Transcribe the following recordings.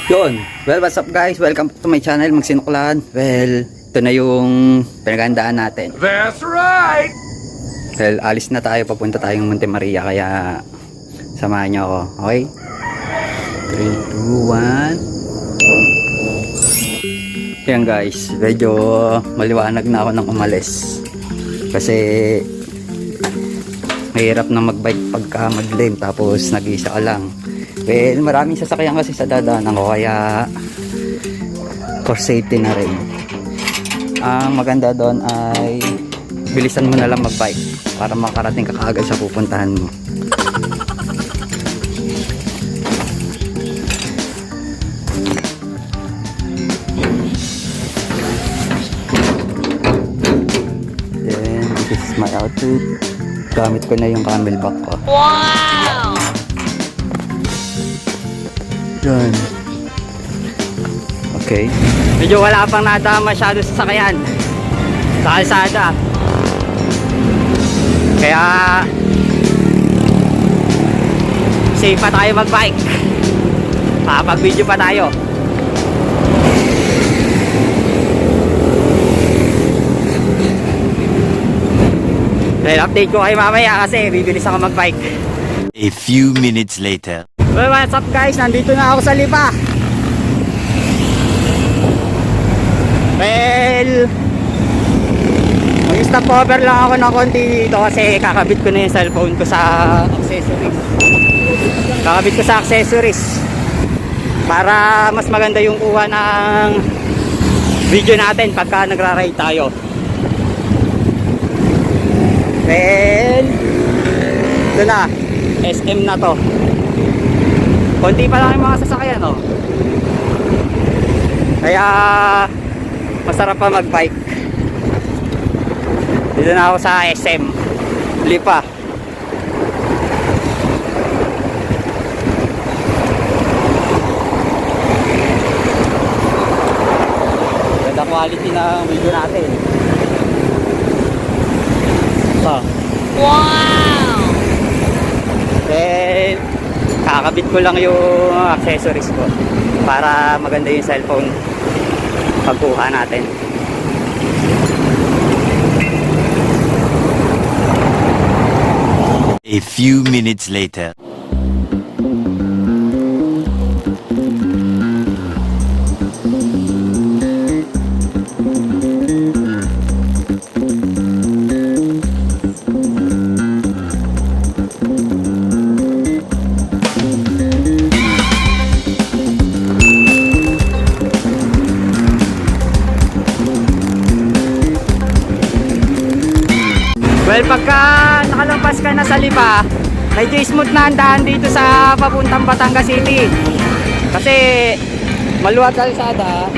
Yun. Well, what's up guys? Welcome to my channel, Magsinuklan. Well, ito na yung pinaghandaan natin. That's right! Well, alis na tayo. Papunta tayong Monte Maria. Kaya, samahan nyo ako. Okay? 3, 2, 1. Yan guys. Medyo maliwanag na ako nang umalis. Kasi, mahirap na magbike pagka maglim. Tapos, nag-iisa ka lang. Well, maraming sasakyan kasi sa dadaanan ko, kaya for safety na rin. Ang maganda doon ay bilisan mo na lang magbike para makarating ka kaagad sa pupuntahan mo. Then, this is my outfit. Gamit ko na yung camelback ko. Wow! Yan. Okay. Medyo wala pang nata masyado sa sakayan sa kalsada. Kaya safe pa tayo magbike. Makapag-video pa tayo. Well, update ko kayo mamaya kasi bibilis ako magbike. A few minutes later. Well, what's up guys? Nandito na ako sa Lipa. Well, mag-stop over lang ako ng konti dito kasi kakabit ko na yung cellphone ko sa accessories. Kakabit ko sa accessories para mas maganda yung kuha ng video natin pagka nagra-ride tayo. Well, ito na, SM na to. Konti pa lang yung mga sasakyan, no? Kaya masarap pa magbike. Dito na ako sa SM Lipa. Ganda quality ng video natin. So, Wow! then kakabit ko lang yung accessories ko para maganda yung cellphone pagkuha natin. A few minutes later. Well, pagka nakalampas ka na sa Lipa, medyo smooth na ang daan dito sa papuntang Batangas City. Kasi maluwag kalsada,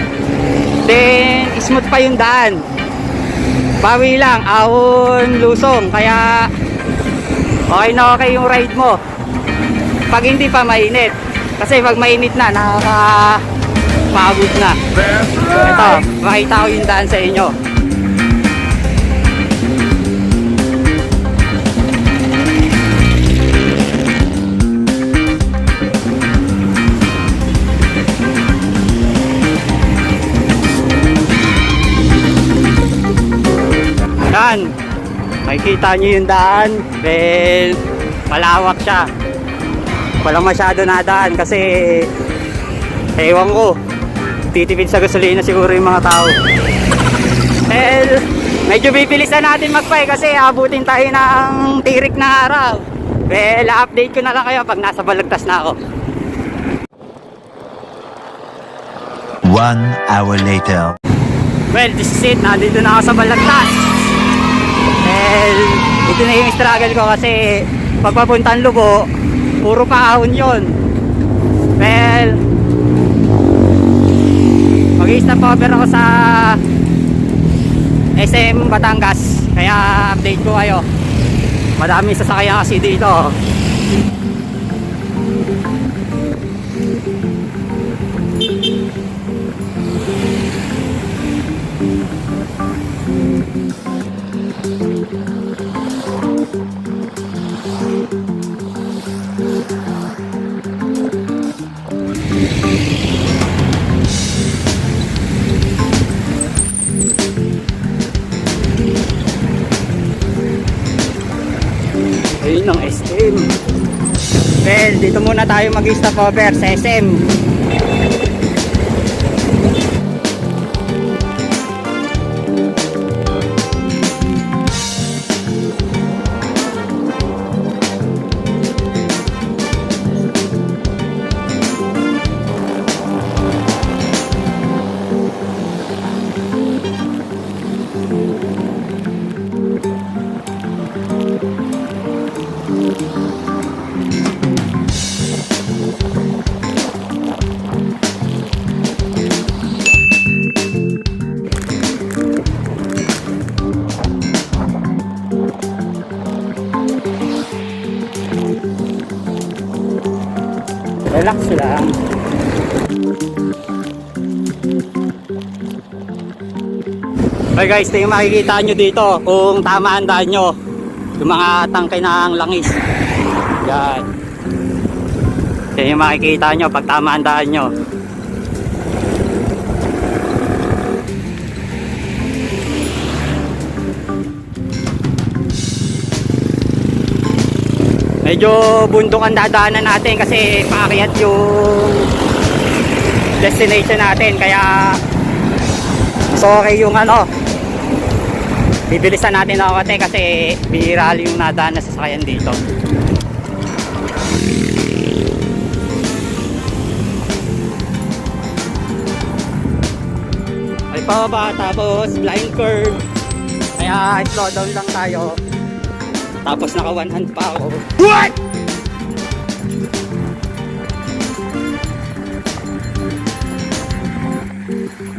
then smooth pa yung daan. Bawi lang, ahon, lusong, kaya okay na okay yung ride mo. Pag hindi pa mainit. Kasi pag mainit na, nakakapagod na. Ito, makita ko yung daan sa inyo. Yan, makikita nyo yung daan. Well, malawak siya. Walang masyado na daan kasi ewan ko, titipid sa gasolina siguro yung mga tao. Well, medyo bibilis na natin magbike kasi abutin tayo ng tirik na araw. Well, update ko na lang kayo pag nasa Balagtas na ako. 1 hour later. Well, this is it. Nandito na ako sa Balagtas. Well, ito na yung struggle ko kasi pagpapuntang Lugo, puro paahon yun. Well, mag-i-stop over ako sa SM Batangas. Kaya update ko kayo. Madami sasakyan kasi dito. ng SM. Well, dito muna tayo mag-stop over sa SM. Relax lang. Okay guys, ito yung makikita nyo dito kung tama ang daan nyo. Yung mga tangke ng langis. Yan. Ito yung makikita nyo pag tama ang daan nyo. Medyo bundok ang dadaanan natin kasi paakyat yung destination natin, kaya sorry yung bibilisan natin ako kasi bihira yung nadaan na sasakyan dito. Ay pababa tapos blind curve, kaya slow down lang tayo. Tapos naka one hand pa ako. What?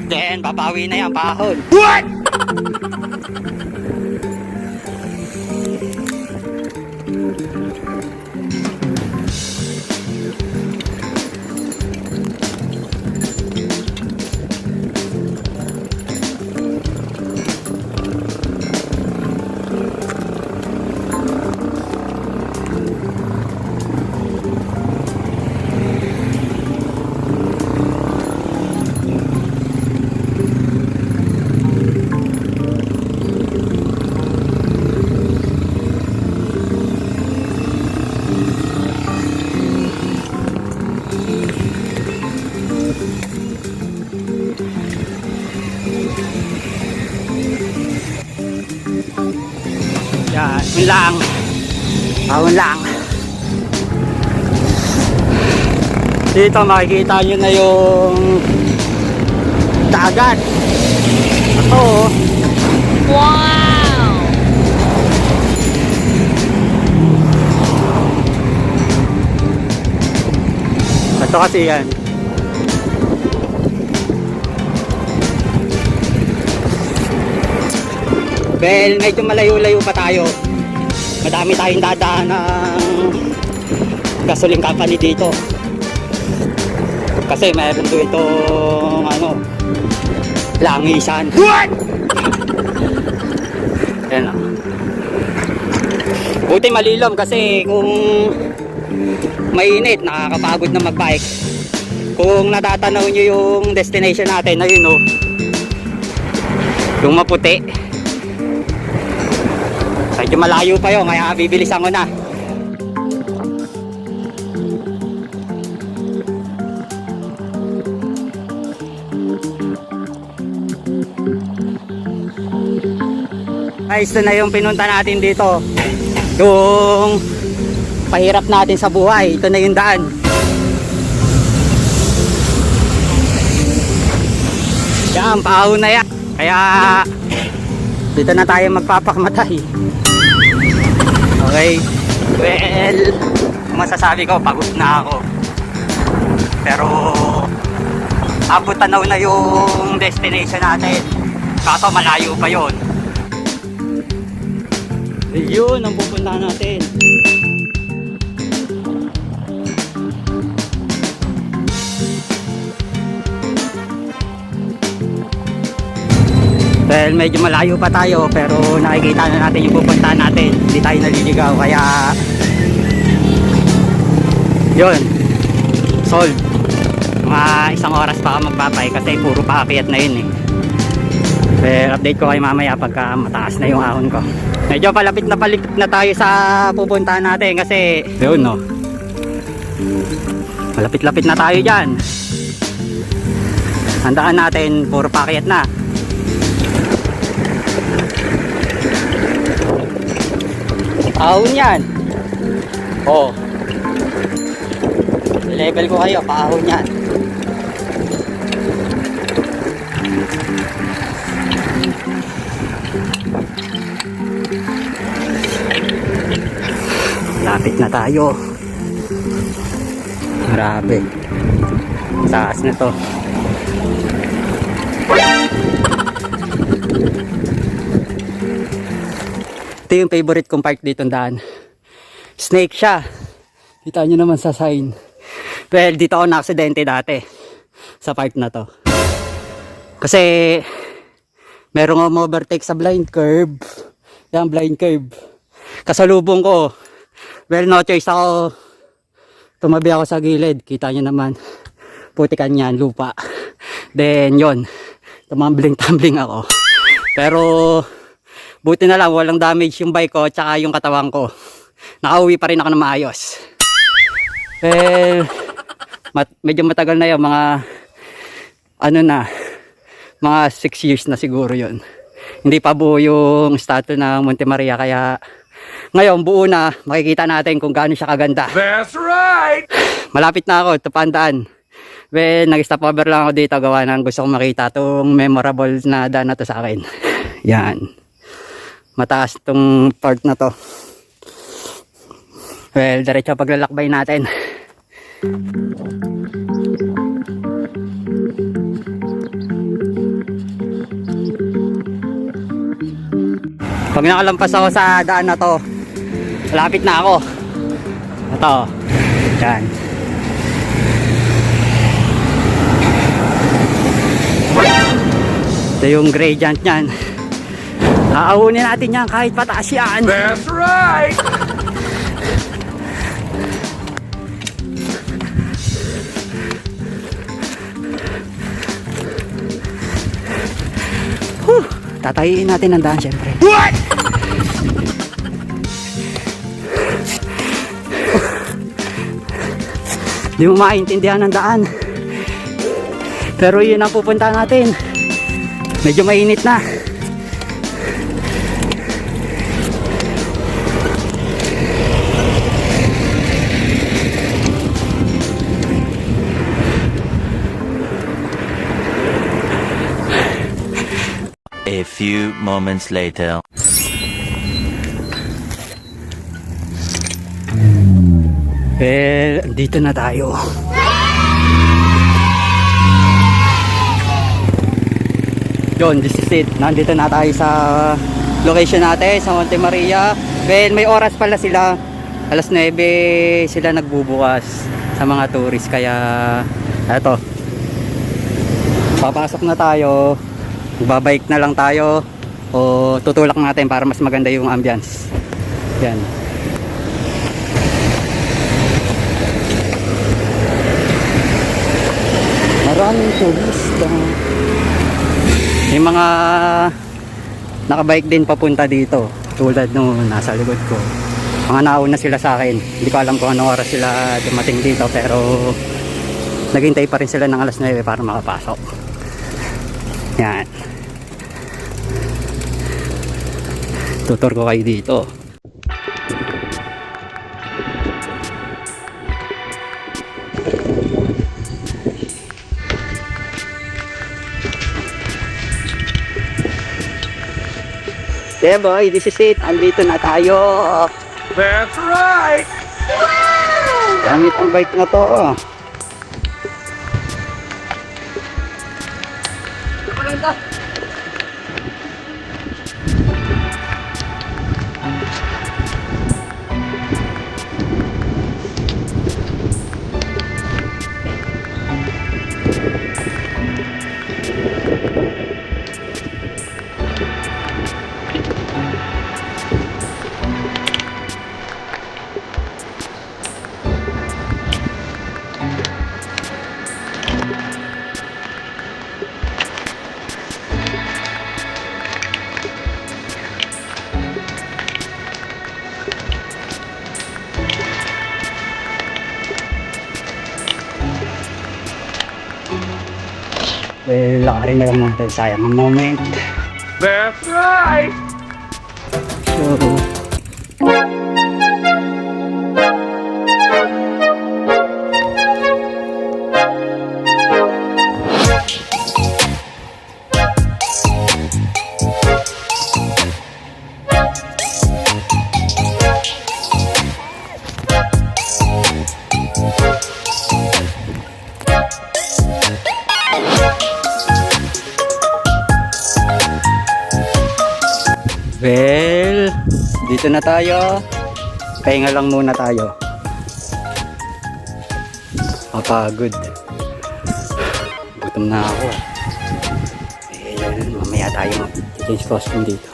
Then babawi na yan, pahon. What? Yan, yun lang. Ahon lang. Dito makikita nyo na yung dagat. Ito. Wow! Ito kasi yan. Well, medyo malayo-layo pa tayo. Madami tayong dadaan ng gasoline company dito. Kasi meron dito itong langisan. What? Yan o. Buti malilom kasi kung mainit, nakakapagod na magbike. Kung natatanaw nyo yung destination natin, ayun o, yung maputi. Medyo malayo pa yun, kaya bibilisan ko na. Guys, ito na yung pinunta natin dito. Yung pahirap natin sa buhay. Ito na yung daan. Yan, paahon na yan. Kaya dito na tayo magpapakamatay. Okay. Well, masasabi ko, pagod na ako. Pero abot tanaw na yung destination natin. Kaso malayo pa yun. Yun ang pupuntahan natin. Well, medyo malayo pa tayo pero nakikita na natin yung pupuntahan natin. Hindi tayo naliligaw kaya yun, solve. Mga isang oras pa ako magbabay kasi puro paakyat na yun eh. Pero update ko kayo mamaya pagka mataas na yung ahon ko. Medyo palapit na tayo sa pupuntahan natin kasi yun no. Malapit-lapit na tayo dyan. Handaan natin, puro pakyat na. Paahon yan. Oh. Level ko kayo, paahon yan. Lapit na tayo. Grabe. Taas na to. Ito yung favorite kong park dito daan. Snake siya. Kita nyo naman sa sign. Well, dito ako na-aksidente dati. Sa park na to. Kasi merong overtake sa blind curve. Yan, blind curve. Kasalubong ko. Well, no choice ako. Tumabi ako sa gilid. Kita nyo naman. Putikan yan, lupa. Then, yon, tumambling-tumbling ako. Pero, buti na lang, walang damage yung bike ko tsaka yung katawan ko. Nakauwi pa rin ako na maayos. Well, medyo matagal na yun. Mga, mga 6 years na siguro yun. Hindi pa buo yung statue ng Monte Maria. Kaya, ngayon, buo na. Makikita natin kung gaano siya kaganda. That's right! Malapit na ako, ito pandaan. Well, nag-stop over lang ako dito. Gawa ng gusto kong makita itong memorable na daan na to sa akin. Yan. Mataas itong part na to. Well, diretso paglalakbay natin. Pag nakalampas ako sa daan na to, malapit na ako. Ito. Yan. Ito yung gradient niyan. Aawunin natin yan kahit pataas yan. That's right! Tatayin natin ang daan syempre. What? Hindi mo maintindihan ang daan. Pero yun ang pupunta natin. Medyo mainit na. A few moments later. Well, dito na tayo. Yun, this is it. Nandito na tayo sa location natin, sa Monte Maria. Well, may oras pala sila. Alas 9 sila nagbubukas sa mga tourist. Kaya, eto. Papasok na tayo. Babike na lang tayo. O tutulak natin para mas maganda yung ambience. Yan. Maraming turista. May mga nakabike din papunta dito. Tulad nung nasa likod ko. Mga nauna sila sa akin. Hindi ko alam kung anong oras sila dumating dito. Pero naghintay pa rin sila ng alas 9 para makapasok. Yan. Tutor ko kayo dito. Yeah boy, this is it. Andito na tayo. That's right! Gamit ang bike na to. Well, lakarin na lang muna tayo. Sayang ang moment. That's right. So, well, dito na tayo. Pahinga lang muna tayo. Mapagod. Gutom na ako. Mamaya tayo mag-change costume dito.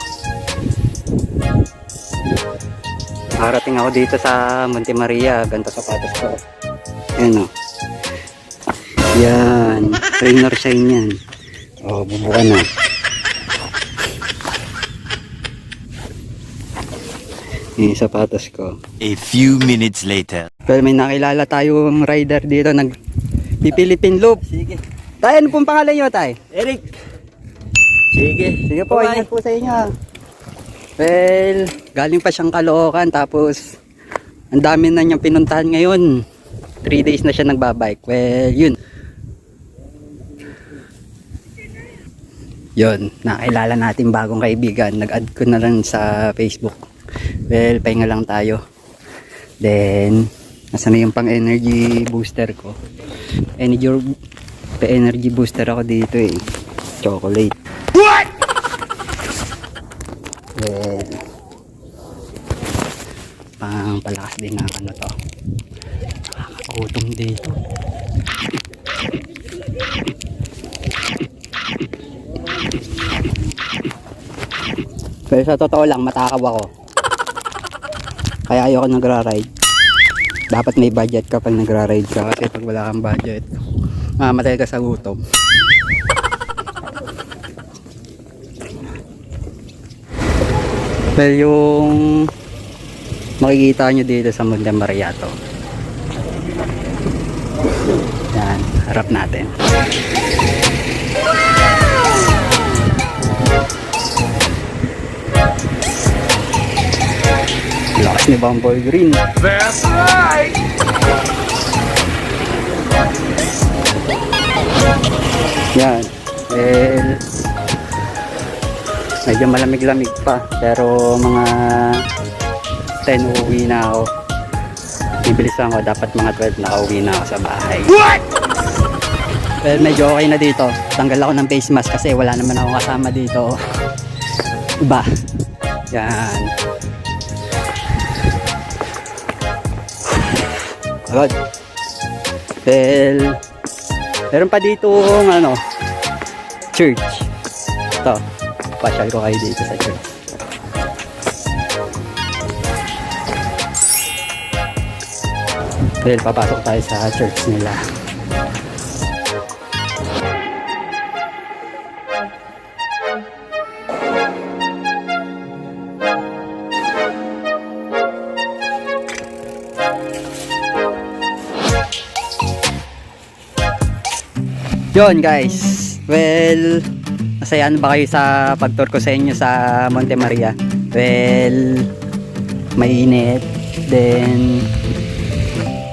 Parating ako dito sa Monte Maria. Ganto sapatos ko. Ayan o. Yan. Trainer shine yan. O, bubuka na. Yung sapatos ko. A few minutes later. Pero may nakilala tayong rider dito nag-Philippine Loop. Sige. Tay, ano pong pangalan nyo, Tay? Eric. Sige. Sige po, Bye. ingat po sa inyo. Well, galing pa siyang Caloocan tapos ang dami na niyang pinuntahan ngayon. 3 days na siya nagbabike. Well, yun. Yun, nakilala natin bagong kaibigan. Nag-add ko na lang sa Facebook. Well, pahinga lang tayo. Then, nasa na yung pang energy booster ko. Energy booster ako dito eh. Chocolate. What? Then, pang palakas din ng ano to. Nakakagutom dito. Pero sa totoo lang, matakaw ako. Kaya ayoko nagra-ride. Dapat may budget ka pag nagra-ride ka. Kasi pag wala kang budget, mamatay ka sa gutom. Well, yung makikita nyo dito sa Monte Maria to. Yan, harap natin. Lakas ni Bumble Green. That's right. Yan. Well, medyo malamig-lamig pa. Pero mga 10 uuwi na ako. Bibilisan ko. Dapat mga 12 nakauwi na ako sa bahay. What? Well, medyo okay na dito. Tanggal ako ng face mask kasi wala naman ako kasama dito. Iba. Yan. Good. Well, meron pa dito ano, church. Ito, pasyal ko kayo dito sa church. Well, papasok tayo sa church nila. Yun guys, well, masayaan ba kayo sa pag-tour ko sa inyo sa Monte Maria? Well, mainit, then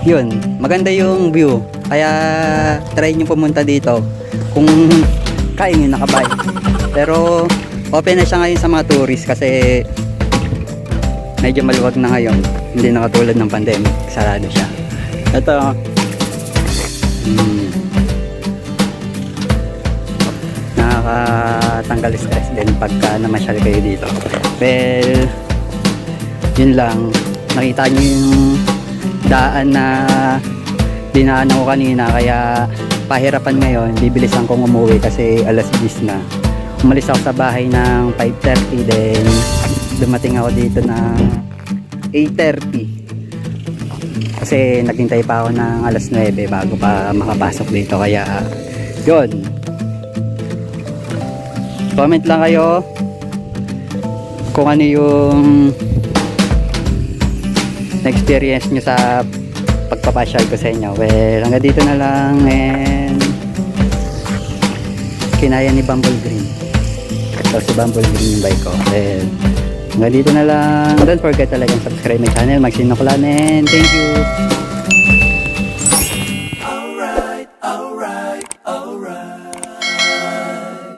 yun, maganda yung view, kaya try nyo pumunta dito kung kaya nyo nakabike. Pero open na siya ngayon sa mga tourist kasi medyo maluwag na ngayon, hindi na katulad ng pandemic, sarado siya. Ito, nakakatanggal stress din pagka namasyal kayo dito. Well, yun lang, nakita nyo yung daan na dinaanan ko kanina, kaya pahirapan ngayon. Bibilisan kong umuwi kasi alas 10 na. Umalis ako sa bahay ng 5:30, then dumating ako dito ng 8:30 kasi naghintay pa ako ng alas 9 bago pa makapasok dito. Kaya yun, comment lang kayo kung ano yung na-experience nyo sa pagpapasyal ko sa inyo. Well, hanggang dito na lang, and kinaya ni Bumble Green. Ito si Bumble Green yung bike ko. Then, hanggang dito na lang. Don't forget talagang subscribe my channel, Maxine Noclan, and thank you.